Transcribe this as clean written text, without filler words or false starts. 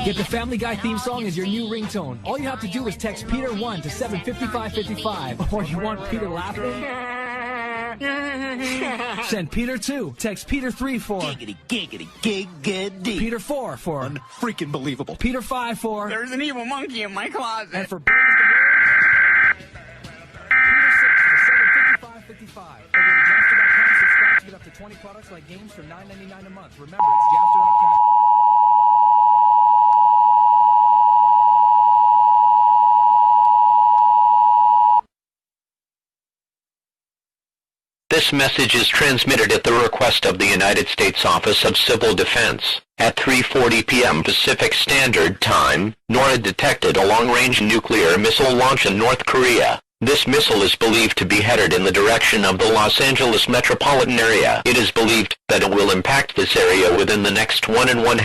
Get the Family Guy theme song as your new ringtone. All you have to do is text Peter1 to 75555. Or you want Peter laughing? Send Peter2. Text Peter3 for Giggity, giggity, giggity. Peter4 for Unfreaking believable. Peter5 for There's an evil monkey in my closet. and for Bird is the word, Peter6 to 75555. Or go to Jamster.com, subscribe to get up to 20 products like games for $9.99 a month. Remember, it's Jamster.com. This message is transmitted at the request of the United States Office of Civil Defense. At 3:40 p.m. Pacific Standard Time, NORAD detected a long-range nuclear missile launch in North Korea. This missile is believed to be headed in the direction of the Los Angeles metropolitan area. It is believed that it will impact this area within the next 1 and 1/2